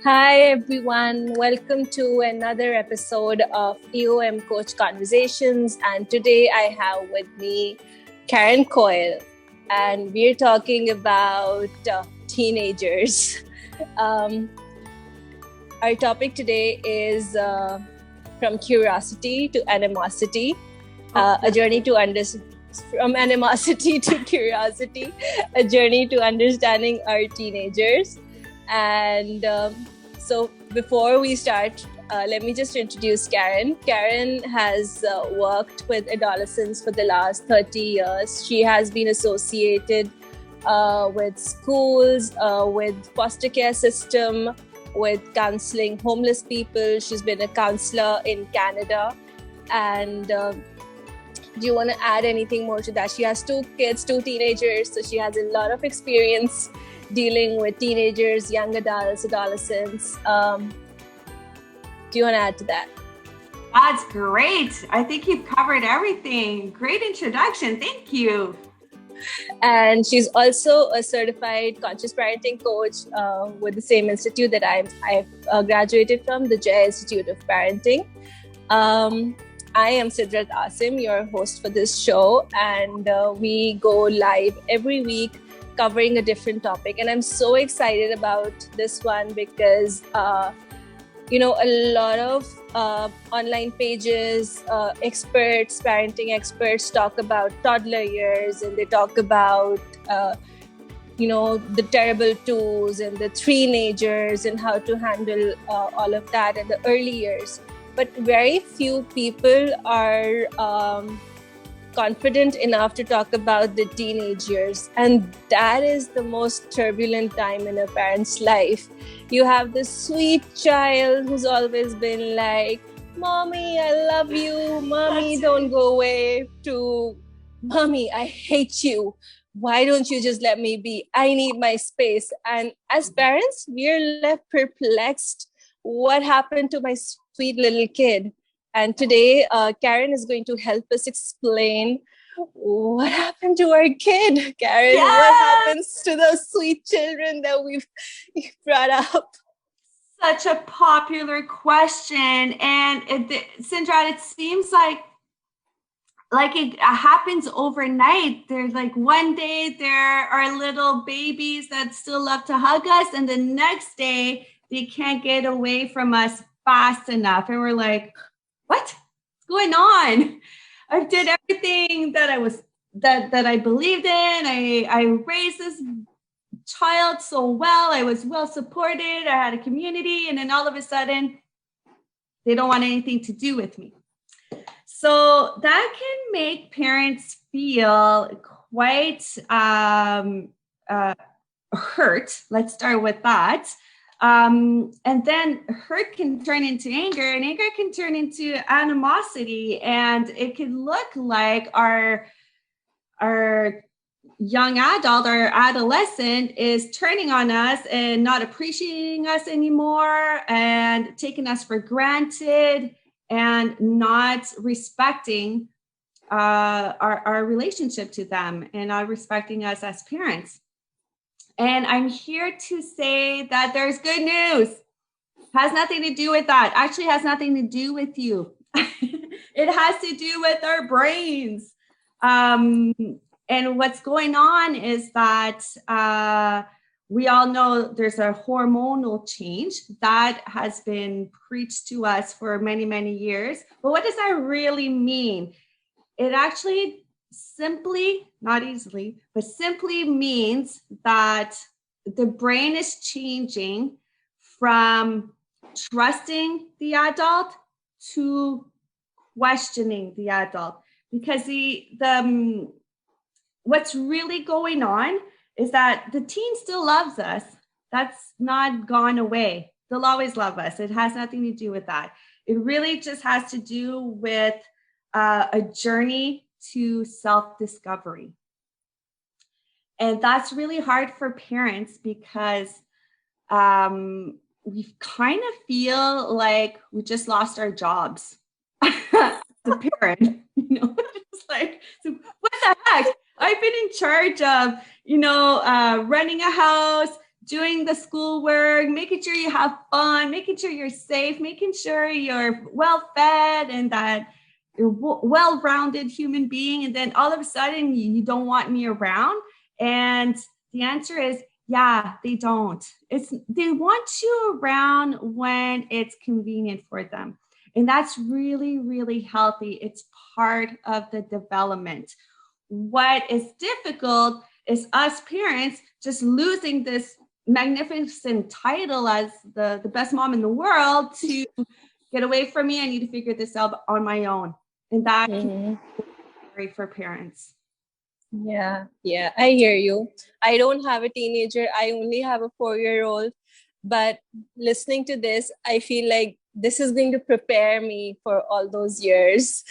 Hi everyone, welcome to another episode of EOM Coach Conversations. And today I have with me Karen Coyle, and we're talking about teenagers. Our topic today is from curiosity to animosity, a journey to from animosity to curiosity, a journey to understanding our teenagers. And so before we start, let me just introduce Karen. Karen has worked with adolescents for the last 30 years. She has been associated with schools, with foster care system, with counseling homeless people. She's been a counselor in Canada. And do you want to add anything more to that? She has 2 kids, 2 teenagers, so she has a lot of experience dealing with teenagers, young adults, adolescents. Do you want to add to that? That's great. I think you've covered everything. Great introduction. Thank you. And she's also a certified conscious parenting coach with the same institute that I've graduated from, the Jai Institute of Parenting. I am Sidrat Asim, your host for this show, and we go live every week covering a different topic. And I'm so excited about this one because, a lot of online pages, experts, parenting experts talk about toddler years, and they talk about, the terrible twos and the teenagers and how to handle all of that in the early years. But very few people are confident enough to talk about the teenage years. And that is the most turbulent time in a parent's life. You have this sweet child who's always been like, "Mommy, I love you. Mommy, don't go away," to "Mommy, I hate you. Why don't you just let me be? I need my space." And as parents, we're left perplexed. What happened to my sweet little kid? And today, Karen is going to help us explain what happened to our kid. Karen, What happens to those sweet children that we've brought up? Such a popular question. And Sidrat, it seems like it happens overnight. There's like one day there are little babies that still love to hug us, and the next day they can't get away from us fast enough. And we're like, what's going on? I did everything that I believed in. I raised this child so well. I was well supported. I had a community, and then all of a sudden, they don't want anything to do with me. So that can make parents feel quite hurt. Let's start with that. And then hurt can turn into anger, and anger can turn into animosity, and it can look like our young adult, our adolescent, is turning on us and not appreciating us anymore, and taking us for granted, and not respecting our relationship to them, and not respecting us as parents. And I'm here to say that there's good news. Has nothing to do with that. Actually has nothing to do with you. It has to do with our brains. And what's going on is that we all know there's a hormonal change that has been preached to us for many, many years. But what does that really mean? It actually simply, not easily, but simply means that the brain is changing from trusting the adult to questioning the adult. Because what's really going on is that the teen still loves us. That's not gone away. They'll always love us. It has nothing to do with that. It really just has to do with a journey to self-discovery. And that's really hard for parents because we kind of feel like we just lost our jobs as a parent. It's like, so what the heck? I've been in charge of, running a house, doing the schoolwork, making sure you have fun, making sure you're safe, making sure you're well fed and that you're well-rounded human being. And then all of a sudden you don't want me around. And the answer is, yeah, they don't. They want you around when it's convenient for them. And that's really, really healthy. It's part of the development. What is difficult is us parents just losing this magnificent title as the best mom in the world to get away from me. I need to figure this out on my own. And that can be great for parents. Yeah, I hear you. I don't have a teenager. I only have a 4-year-old. But listening to this, I feel like this is going to prepare me for all those years.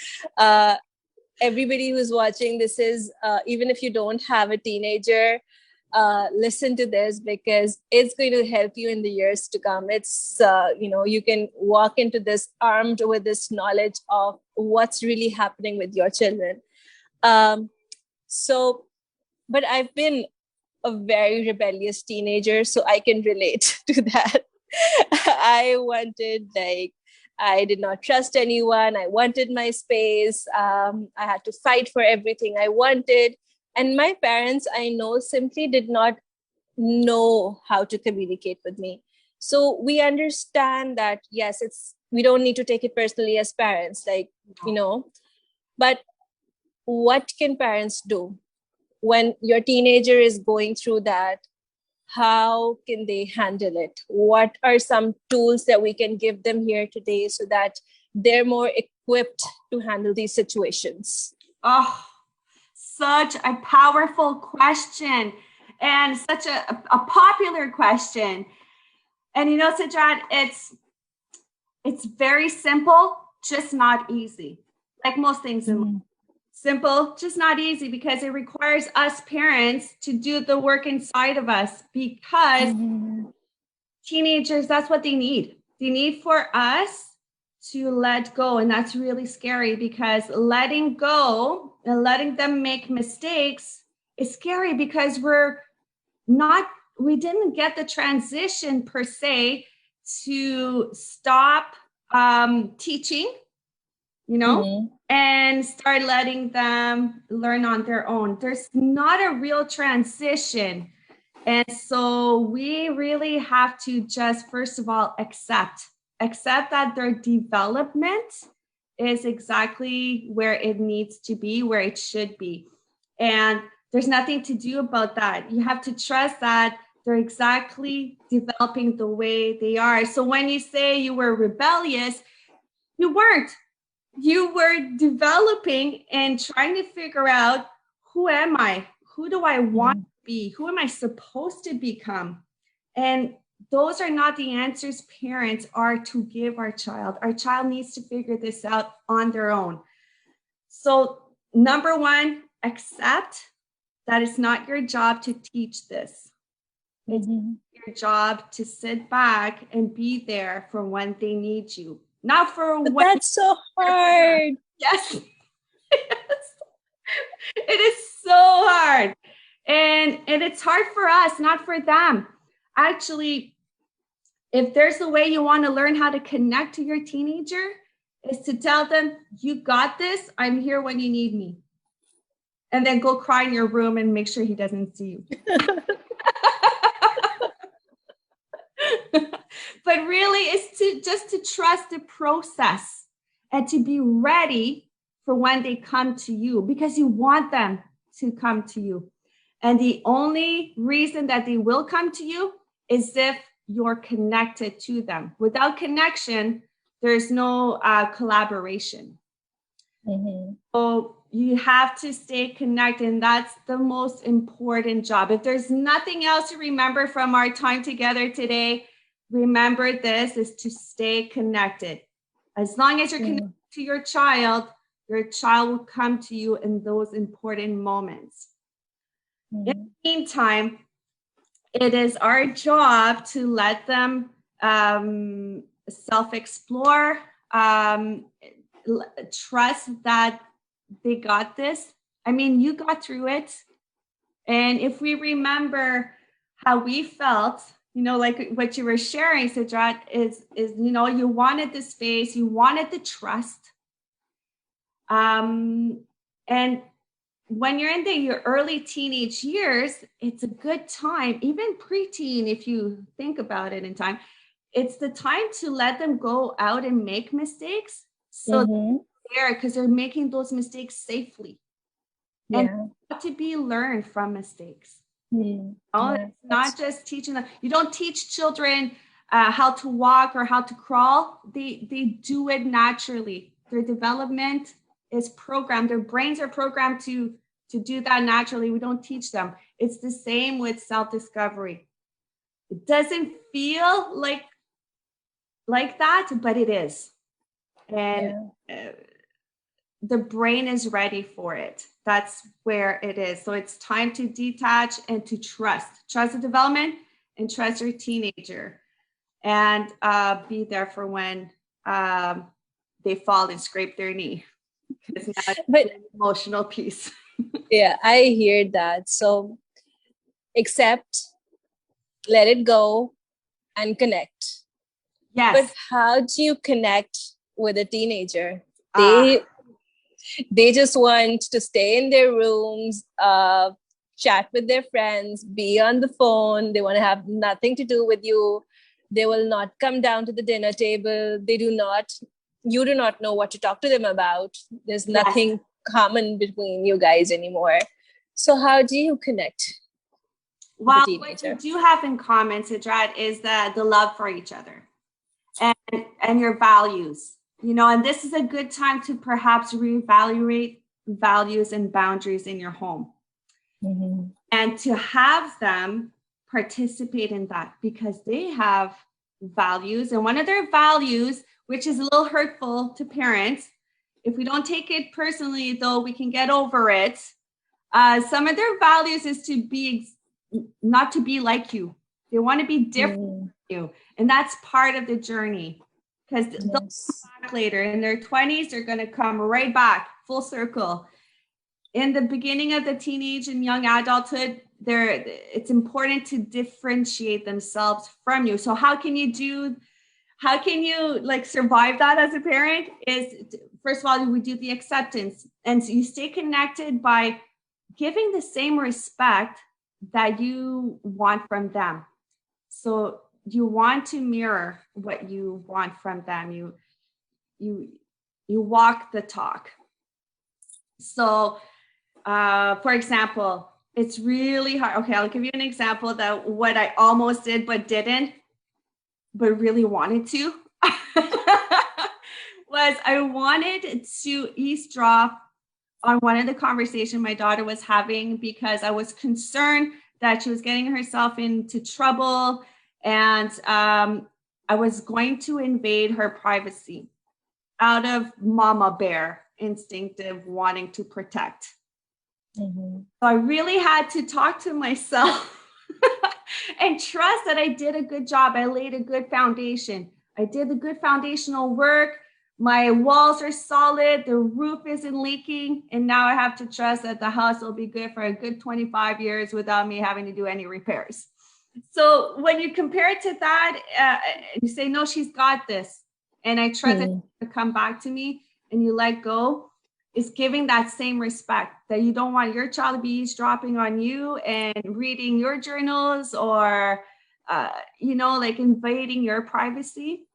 Everybody who's watching, this is, even if you don't have a teenager, listen to this because it's going to help you in the years to come. It's, you can walk into this armed with this knowledge of what's really happening with your children. But I've been a very rebellious teenager, so I can relate to that. I did not trust anyone. I wanted my space. I had to fight for everything I wanted. And my parents, I know, simply did not know how to communicate with me. So we understand that, yes, we don't need to take it personally as parents, but what can parents do when your teenager is going through that? How can they handle it? What are some tools that we can give them here today so that they're more equipped to handle these situations? Oh, such a powerful question and such a popular question. And Sidrat, it's very simple, just not easy. Like most things in life. Simple, just not easy, because it requires us parents to do the work inside of us, because teenagers, that's what they need. They need for us to let go. And that's really scary, because letting go and letting them make mistakes is scary, because we didn't get the transition per se to stop teaching, and start letting them learn on their own. There's not a real transition. And so we really have to just, first of all, accept that their development is exactly where it needs to be, where it should be. And there's nothing to do about that. You have to trust that they're exactly developing the way they are. So when you say you were rebellious, you weren't. You were developing and trying to figure out, who am I? Who do I want to be? Who am I supposed to become? And those are not the answers parents are to give our child. Our child needs to figure this out on their own. So number one, accept that it's not your job to teach this. It's your job to sit back and be there for when they need you. Not for when. That's so hard. Yes. It is so hard. And it's hard for us, not for them. Actually, if there's a way you want to learn how to connect to your teenager, is to tell them, you got this. I'm here when you need me. And then go cry in your room and make sure he doesn't see you. But really, it's to trust the process and to be ready for when they come to you, because you want them to come to you. And the only reason that they will come to you is if you're connected to them. Without connection, there's no collaboration. So you have to stay connected, and that's the most important job. If there's nothing else to remember from our time together today, remember this, is to stay connected. As long as you're connected to your child will come to you in those important moments. In the meantime, it is our job to let them self-explore, trust that they got this. I mean, you got through it. And if we remember how we felt, like what you were sharing, Sidrat, is, you wanted the space, you wanted the trust. And when you're in your early teenage years, it's a good time, even preteen, if you think about it in time, it's the time to let them go out and make mistakes. So because they're making those mistakes safely. And to be learned from mistakes. Not just teaching them. You don't teach children how to walk or how to crawl. They do it naturally. Their development is programmed. Their brains are programmed to do that naturally. We don't teach them. It's the same with self-discovery. It doesn't feel like that, but it is. And the brain is ready for it. That's where it is. So it's time to detach and to trust the development and trust your teenager, and be there for when they fall and scrape their knee. It's not an emotional piece. Yeah, I hear that. So accept, let it go, and connect. Yes. But how do you connect with a teenager? They just want to stay in their rooms, chat with their friends, be on the phone. They want to have nothing to do with you. They will not come down to the dinner table. You do not know what to talk to them about. There's nothing common between you guys anymore. So how do you connect? Well, what you do have in common, Sidrat, is the love for each other and your values. And this is a good time to perhaps reevaluate values and boundaries in your home, and to have them participate in that, because they have values. And one of their values, which is a little hurtful to parents, if we don't take it personally, though, we can get over it. Some of their values is to be not to be like you. They want to be different from you. And that's part of the journey. Because they'll come back later in their 20s, they're going to come right back full circle. In the beginning of the teenage and young adulthood, it's important to differentiate themselves from you. So how can you survive that as a parent? Is, first of all, we do the acceptance, and so you stay connected by giving the same respect that you want from them. So you want to mirror what you want from them. You walk the talk. So, for example, it's really hard. Okay, I'll give you an example that what I almost did but didn't, but really wanted to, was I wanted to eavesdrop on one of the conversations my daughter was having, because I was concerned that she was getting herself into trouble. And I was going to invade her privacy out of mama bear instinctive wanting to protect. So I really had to talk to myself and trust that I did a good job. I laid a good foundation. I did the good foundational work. My walls are solid. The roof isn't leaking. And now I have to trust that the house will be good for a good 25 years without me having to do any repairs. So when you compare it to that, you say, no, she's got this. And I trust it to come back to me, and you let go, is giving that same respect, that you don't want your child to be eavesdropping on you and reading your journals or, invading your privacy.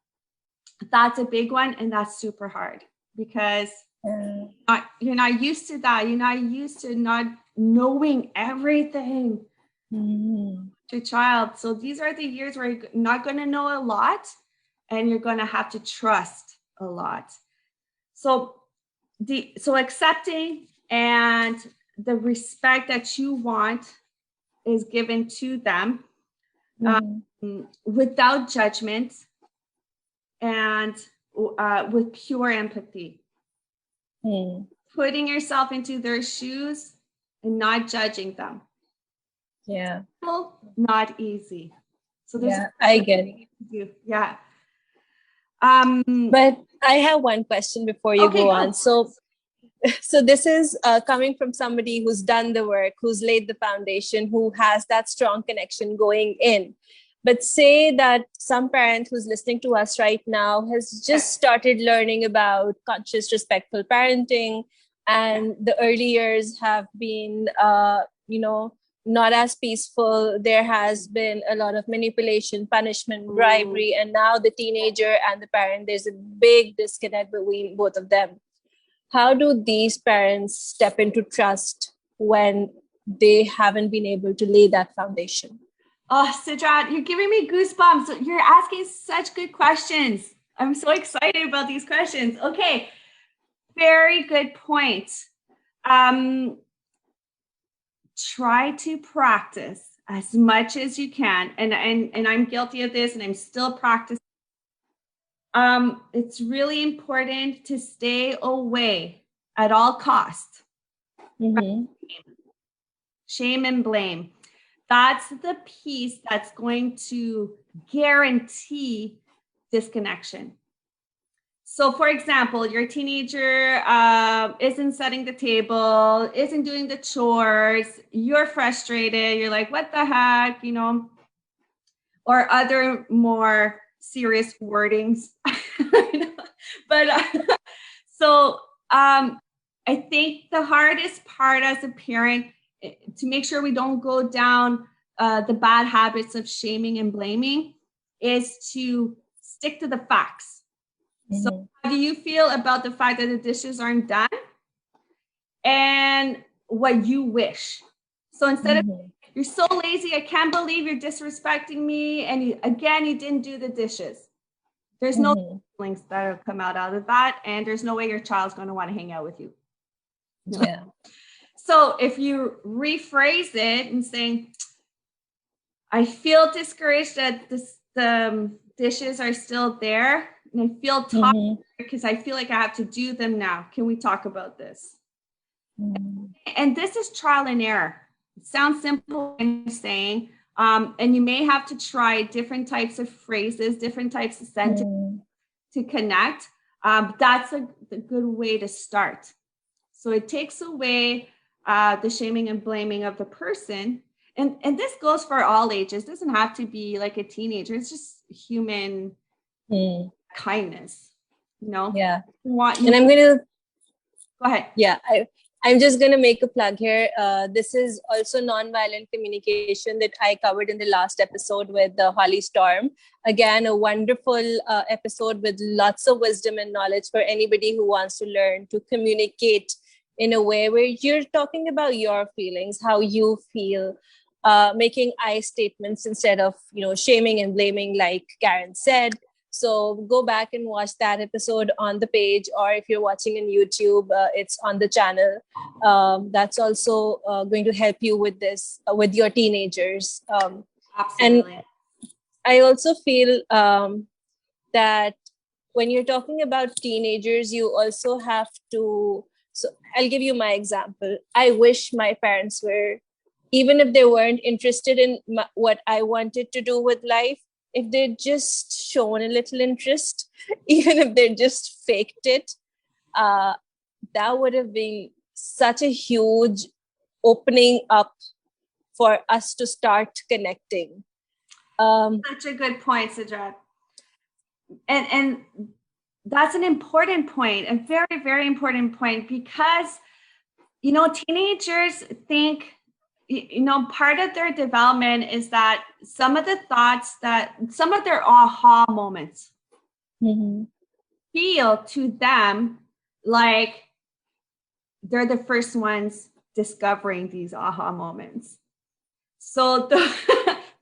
That's a big one. And that's super hard, because you're not used to that. You're not used to not knowing everything. Your child. So these are the years where you're not going to know a lot, and you're going to have to trust a lot. So accepting and the respect that you want is given to them without judgment, and with pure empathy. Putting yourself into their shoes and not judging them. Yeah. Not easy. So there's I get it. Yeah. But I have one question before you go on. So So this is coming from somebody who's done the work, who's laid the foundation, who has that strong connection going in. But say that some parent who's listening to us right now has just started learning about conscious, respectful parenting, and the early years have been, not as peaceful. There has been a lot of manipulation, punishment, bribery, and now the teenager and the parent, there's a big disconnect between both of them. How do these parents step into trust when they haven't been able to lay that foundation? Oh, Sidrat, you're giving me goosebumps. You're asking such good questions. I'm so excited about these questions. Okay, very good point. Try to practice as much as you can. And I'm guilty of this, and I'm still practicing. It's really important to stay away at all costs. Mm-hmm. Shame and blame. That's the piece that's going to guarantee disconnection. So, for example, your teenager isn't setting the table, isn't doing the chores, you're frustrated, you're like, what the heck, or other more serious wordings. But I think the hardest part as a parent, to make sure we don't go down the bad habits of shaming and blaming, is to stick to the facts. Mm-hmm. So how do you feel about the fact that the dishes aren't done? And what you wish. So instead of, you're so lazy, I can't believe you're disrespecting me, and you didn't do the dishes. There's no feelings that will come out of that, and there's no way your child's going to want to hang out with you. Yeah. So if you rephrase it and saying, I feel discouraged that the dishes are still there, and I feel tired because I feel like I have to do them now. Can we talk about this? And this is trial and error. It sounds simple in saying, and you may have to try different types of phrases, different types of sentences to connect. That's a good way to start. So it takes away the shaming and blaming of the person. And this goes for all ages. It doesn't have to be like a teenager. It's just human kindness, Yeah. And I'm going to go ahead. Yeah, I'm just going to make a plug here. This is also nonviolent communication that I covered in the last episode with Holly Storm. Again, a wonderful episode with lots of wisdom and knowledge for anybody who wants to learn to communicate in a way where you're talking about your feelings, how you feel, making I statements instead of, shaming and blaming, like Karen said. So go back and watch that episode on the page, or if you're watching on YouTube, it's on the channel. That's also going to help you with this, with your teenagers. Absolutely. And I also feel that when you're talking about teenagers, you also have to, so I'll give you my example. I wish my parents were, even if they weren't interested in what I wanted to do with life, if they'd just shown a little interest, even if they just faked it, that would have been such a huge opening up for us to start connecting. Such a good point, Sidrat. And that's an important point, a very, very important point, because, teenagers think, part of their development is that some of their aha moments feel to them like they're the first ones discovering these aha moments. So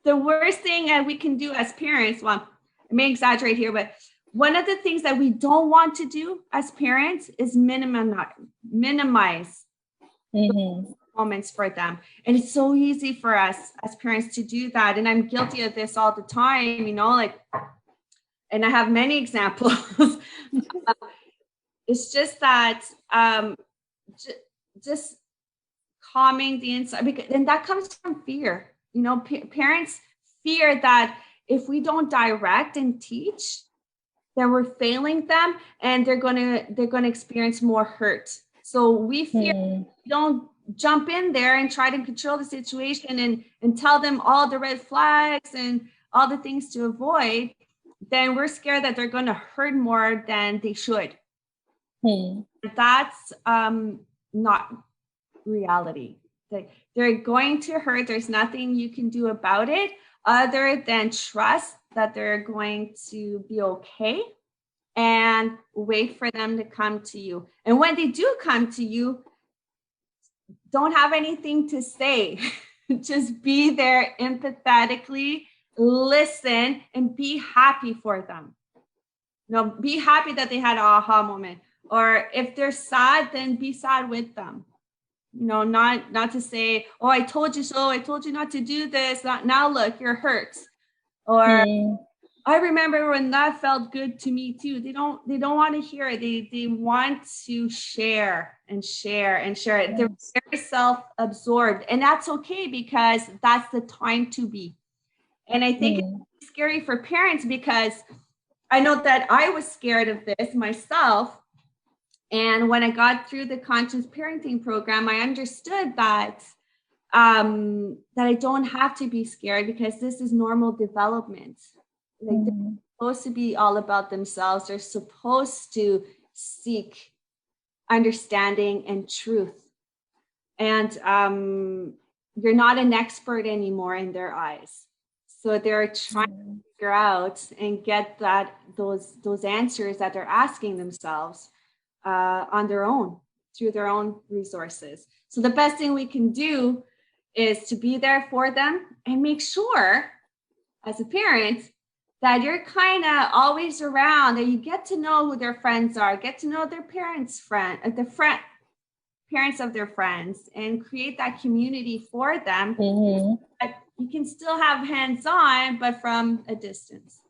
the worst thing we can do as parents, well, I may exaggerate here, but one of the things that we don't want to do as parents is minimize moments for them. And it's so easy for us as parents to do that. And I'm guilty of this all the time, and I have many examples. It's just that just calming the inside, and that comes from fear. Parents fear that if we don't direct and teach, that we're failing them, and they're going to experience more hurt. So we fear we don't jump in there and try to control the situation and tell them all the red flags and all the things to avoid, then we're scared that they're going to hurt more than they should. That's not reality. They're going to hurt. There's nothing you can do about it other than trust that they're going to be okay and wait for them to come to you. And when they do come to you, don't have anything to say. Just be there empathetically, listen, and be happy for them. Be happy that they had an aha moment. Or if they're sad, then be sad with them. Not to say, oh, I told you so. I told you not to do this. Now look, you're hurt. Or I remember when that felt good to me too. They don't want to hear it. They want to share and share and share it. They're very self-absorbed, and that's okay because that's the time to be. And I think it's scary for parents because I know that I was scared of this myself. And when I got through the conscious parenting program, I understood that I don't have to be scared because this is normal development. Like they're supposed to be all about themselves. They're supposed to seek understanding and truth. And you're not an expert anymore in their eyes. So they're trying to figure out and get those answers that they're asking themselves on their own, through their own resources. So the best thing we can do is to be there for them and make sure as a parent that you're kind of always around, that you get to know who their friends are, get to know their parents' parents of their friends, and create that community for them. But you can still have hands-on, but from a distance.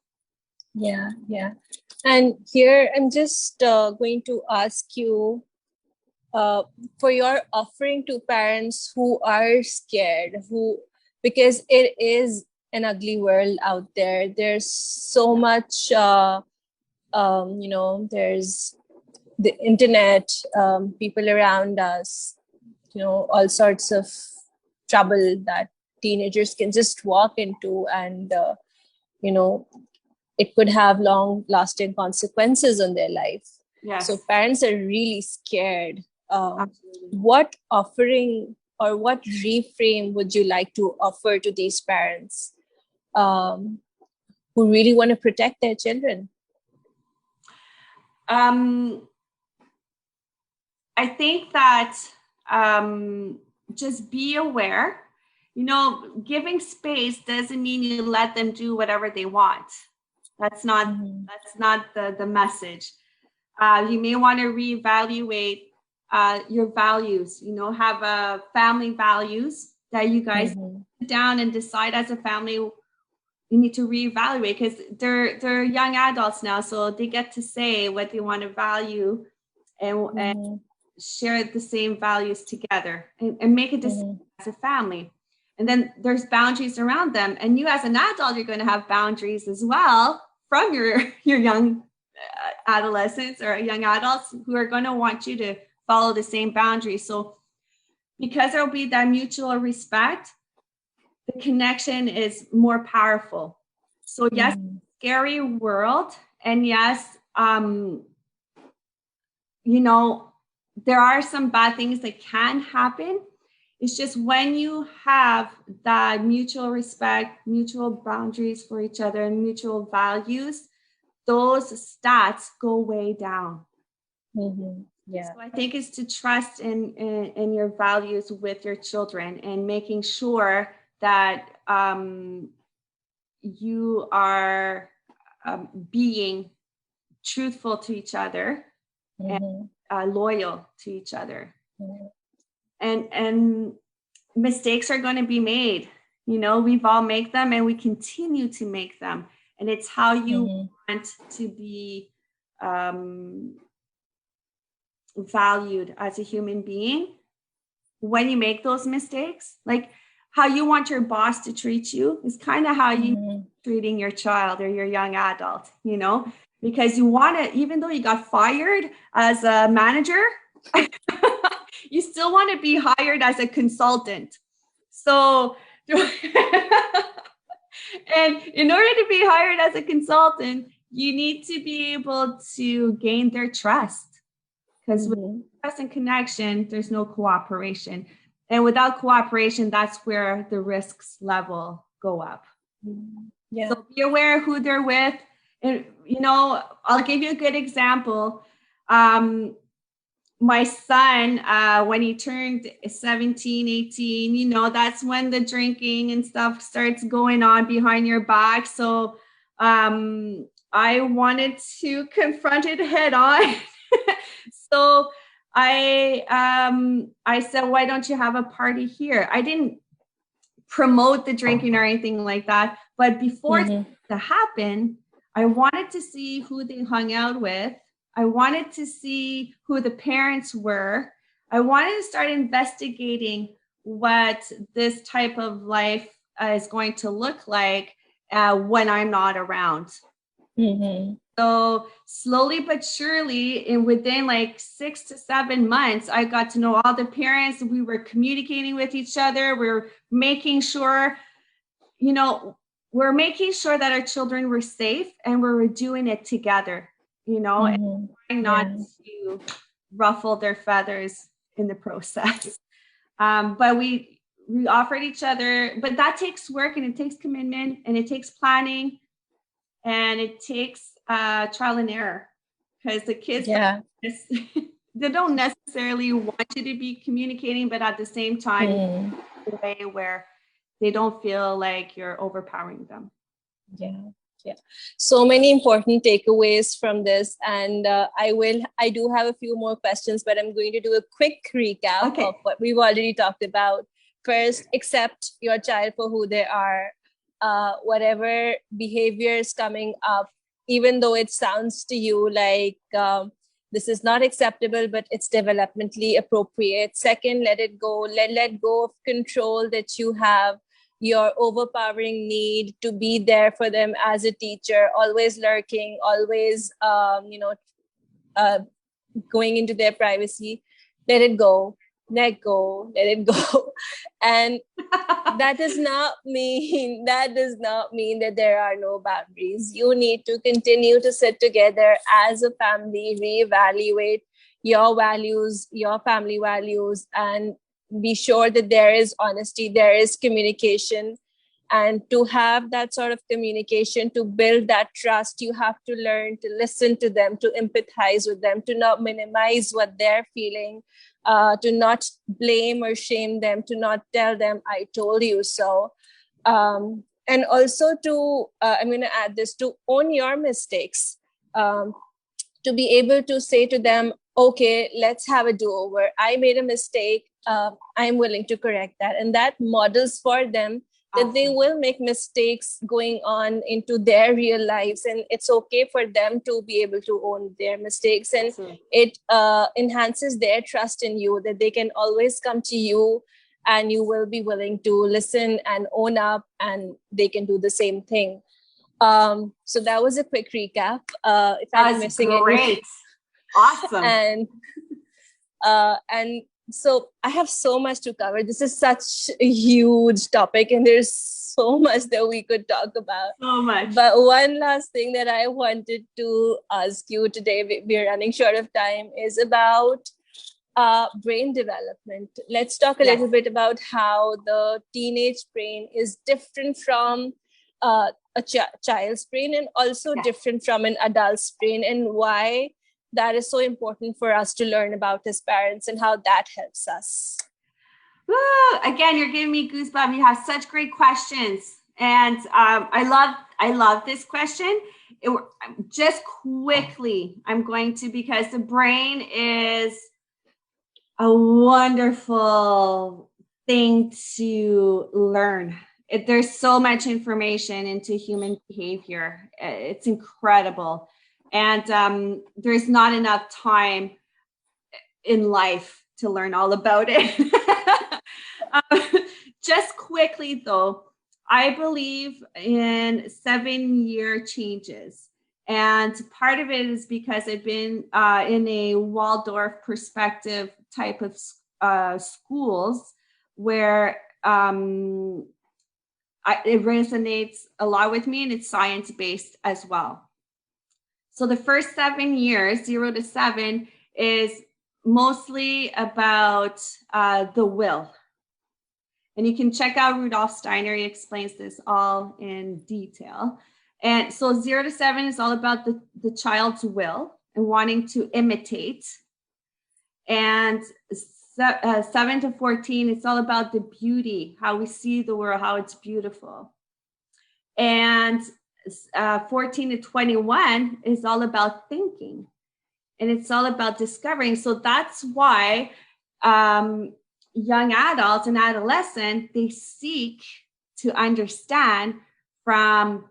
Yeah. And here I'm just going to ask you for your offering to parents who are scared, because it is an ugly world out there. There's so much, there's the internet, people around us, all sorts of trouble that teenagers can just walk into, and, it could have long lasting consequences on their life. Yes. So parents are really scared. What offering or what reframe would you like to offer to these parents who really want to protect their children? I think that just be aware. Giving space doesn't mean you let them do whatever they want. That's not the message. You may want to reevaluate your values. Have family values that you guys sit down and decide as a family. You need to reevaluate because they're young adults now, so they get to say what they want to value and share the same values together and make a decision as a family. And then there's boundaries around them. And you as an adult, you're going to have boundaries as well from your young adolescents or young adults who are going to want you to follow the same boundaries. So because there'll be that mutual respect, the connection is more powerful. So yes, scary world. And yes, there are some bad things that can happen. It's just when you have that mutual respect, mutual boundaries for each other, and mutual values, those stats go way down. Yeah. So I think it's to trust in your values with your children and making sure that you are being truthful to each other and loyal to each other. And mistakes are going to be made. We've all made them and we continue to make them. And it's how you want to be valued as a human being when you make those mistakes. Like how you want your boss to treat you is kind of how you treating your child or your young adult, because you want to, even though you got fired as a manager, You still want to be hired as a consultant. So, and in order to be hired as a consultant, you need to be able to gain their trust. Because with trust and connection, there's no cooperation. And without cooperation, that's where the risks level go up. Yeah. So be aware of who they're with. And, I'll give you a good example. My son, when he turned 17, 18, that's when the drinking and stuff starts going on behind your back. So I wanted to confront it head on. So I said, why don't you have a party here? I didn't promote the drinking or anything like that. But before it to happen, I wanted to see who they hung out with. I wanted to see who the parents were. I wanted to start investigating what this type of life is going to look like when I'm not around. So slowly but surely, and within like 6 to 7 months, I got to know all the parents. We were communicating with each other. We're making sure, we're making sure that our children were safe, and we were doing it together, and trying not to ruffle their feathers in the process. But we offered each other, but that takes work, and it takes commitment, and it takes planning, and it takes trial and error, because the kids, they don't necessarily want you to be communicating, but at the same time, in a way where they don't feel like you're overpowering them. Yeah. So many important takeaways from this. And I do have a few more questions, but I'm going to do a quick recap of what we've already talked about. First, accept your child for who they are. Whatever behavior is coming up, even though it sounds to you like this is not acceptable, but it's developmentally appropriate. Second, let it go. Let go of control that you have, your overpowering need to be there for them as a teacher, always lurking, always, going into their privacy. Let it go. Let go. Let it go. And that does not mean that there are no boundaries. You need to continue to sit together as a family, reevaluate your values, your family values, and be sure that there is honesty, there is communication. And to have that sort of communication, to build that trust, you have to learn to listen to them, to empathize with them, to not minimize what they're feeling, to not blame or shame them, to not tell them, I told you so. And also I'm going to add this, to own your mistakes, to be able to say to them, okay, let's have a do-over. I made a mistake. I'm willing to correct that. And that models for them that they will make mistakes going on into their real lives. And it's okay for them to be able to own their mistakes. And it enhances their trust in you, that they can always come to you and you will be willing to listen and own up, and they can do the same thing. So that was a quick recap. If I'm missing great. Awesome. And so I have so much to cover. This is such a huge topic, and there's so much that we could talk about. So much. But one last thing that I wanted to ask you today, we're running short of time, is about brain development. Let's talk a little bit about how the teenage brain is different from a child's brain, and also different from an adult's brain, and why that is so important for us to learn about as parents, and how that helps us. Again, you're giving me goosebumps. You have such great questions. And I love this question. Just quickly, I'm going to, because the brain is a wonderful thing to learn. There's so much information into human behavior. It's incredible. And there's not enough time in life to learn all about it. Just quickly, though, I believe in 7-year changes. And part of it is because I've been in a Waldorf perspective type of schools where it resonates a lot with me, and it's science-based as well. So the first 7 years, 0 to 7, is mostly about the will. And you can check out Rudolf Steiner. He explains this all in detail. And so 0 to 7 is all about the child's will and wanting to imitate. And 7 to 14, it's all about the beauty, how we see the world, how it's beautiful. And 14 to 21 is all about thinking. And it's all about discovering. So that's why young adults and adolescents, they seek to understand from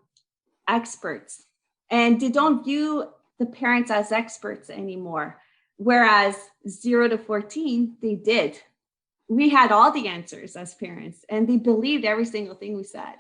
experts. And they don't view the parents as experts anymore. Whereas 0 to 14, they did. We had all the answers as parents, and they believed every single thing we said,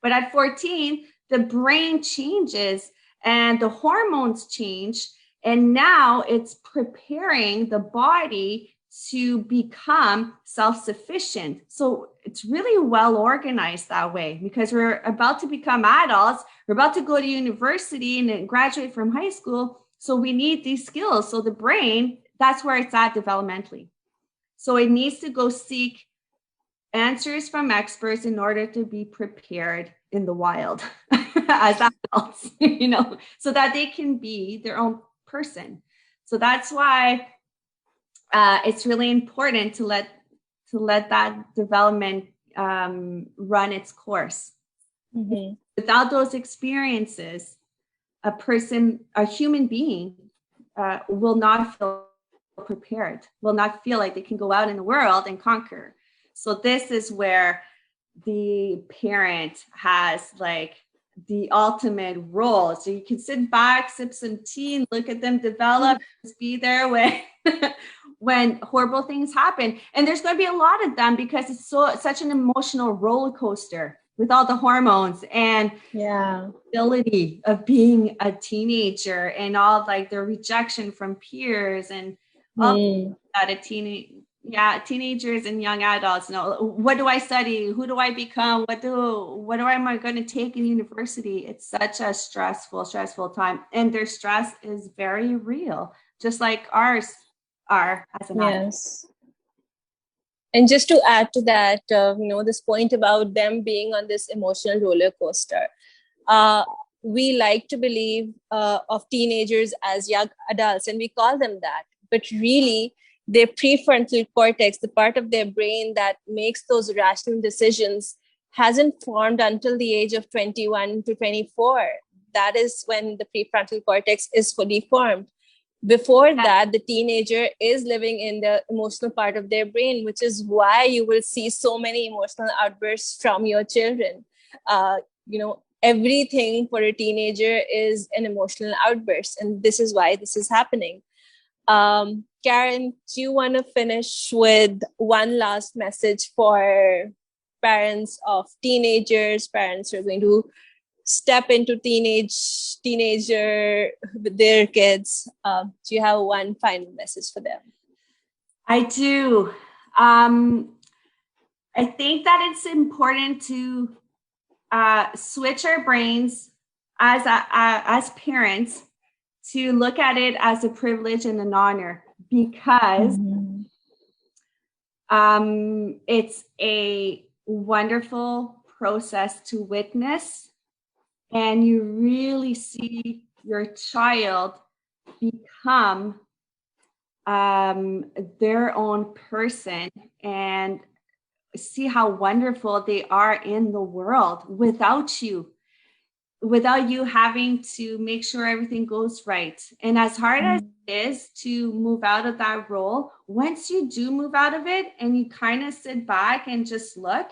But at 14, the brain changes and the hormones change. And now it's preparing the body to become self-sufficient. So it's really well organized that way, because we're about to become adults. We're about to go to university and then graduate from high school. So we need these skills. So the brain, that's where it's at developmentally. So it needs to go seek answers from experts in order to be prepared in the wild as adults, so that they can be their own person. So that's why it's really important to let that development run its course. Mm-hmm. Without those experiences, a human being will not feel prepared, will not feel like they can go out in the world and conquer. So this is where the parent has like the ultimate role. So you can sit back, sip some tea, and look at them develop, just be there when horrible things happen. And there's going to be a lot of them, because it's such an emotional roller coaster with all the hormones and ability of being a teenager and all like the rejection from peers and all that teenagers and young adults know. What do I study? Who do I become? What am I going to take in university? It's such a stressful time, and their stress is very real, just like ours are as an adult. And just to add to that, this point about them being on this emotional roller coaster, we like to believe of teenagers as young adults, and we call them that. But really, their prefrontal cortex, the part of their brain that makes those rational decisions, hasn't formed until the age of 21 to 24. That is when the prefrontal cortex is fully formed. Before that, the teenager is living in the emotional part of their brain, which is why you will see so many emotional outbursts from your children. Everything for a teenager is an emotional outburst, and this is why this is happening. Karen, do you want to finish with one last message for parents of teenagers, parents who are going to step into teenager with their kids? Do you have one final message for them? I do. I think that it's important to switch our brains as parents to look at it as a privilege and an honor, because it's a wonderful process to witness, and you really see your child become their own person and see how wonderful they are in the world without you having to make sure everything goes right. And as hard as it is to move out of that role, once you do move out of it and you kind of sit back and just look,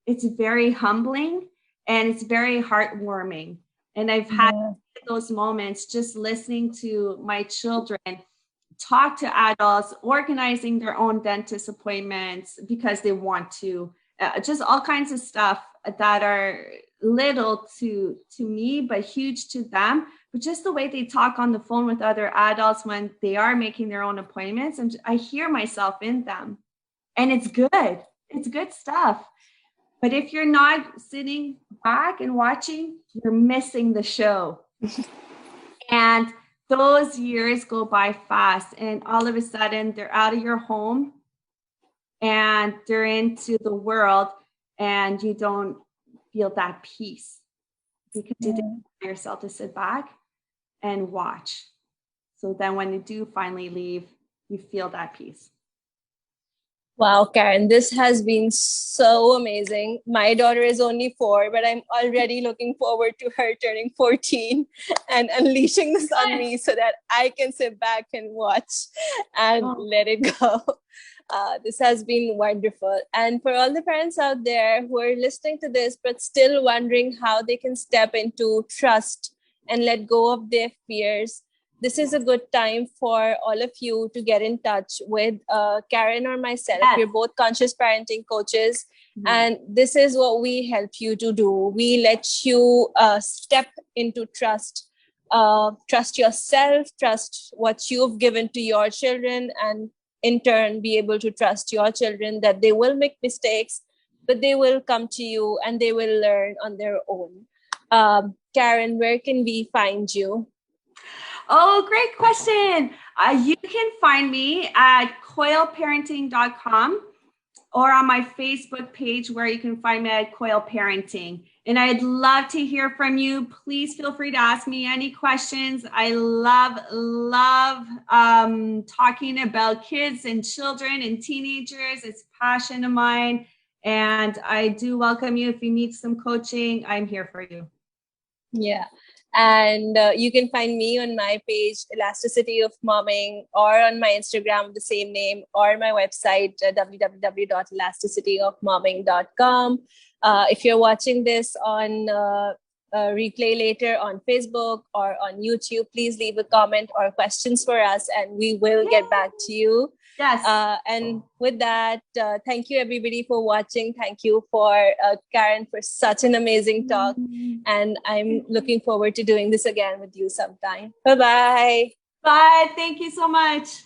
it's very humbling and it's very heartwarming. And I've had those moments just listening to my children talk to adults, organizing their own dentist appointments because they want to, just all kinds of stuff that are little to me, but huge to them. but just the way they talk on the phone with other adults when they are making their own appointments, and I hear myself in them. And it's good. It's good stuff. But if you're not sitting back and watching, you're missing the show. And those years go by fast, and all of a sudden they're out of your home and they're into the world, and you don't feel that peace because you didn't allow yourself to sit back and watch. So then when you do finally leave, you feel that peace. Wow, Karen, this has been so amazing. My daughter is only 4, but I'm already looking forward to her turning 14 and unleashing this on me so that I can sit back and watch and let it go. This has been wonderful. And for all the parents out there who are listening to this, but still wondering how they can step into trust and let go of their fears, this is a good time for all of you to get in touch with Karen or myself. We're both conscious parenting coaches. And this is what we help you to do. We let you step into trust, trust yourself, trust what you've given to your children, and in turn, be able to trust your children that they will make mistakes, but they will come to you and they will learn on their own. Karen, where can we find you? Oh, great question. You can find me at coilparenting.com or on my Facebook page, where you can find me at Coil Parenting. And I'd love to hear from you. Please feel free to ask me any questions. I love talking about kids and children and teenagers. It's a passion of mine. And I do welcome you. If you need some coaching, I'm here for you. Yeah. And you can find me on my page, Elasticity of Momming, or on my Instagram with the same name, or my website, www.elasticityofmomming.com. If you're watching this on replay later on Facebook or on YouTube, please leave a comment or questions for us, and we will get back to you. Yes. And with that, thank you everybody for watching. Thank you for Karen for such an amazing talk. And I'm looking forward to doing this again with you sometime. Bye-bye. Bye. Thank you so much.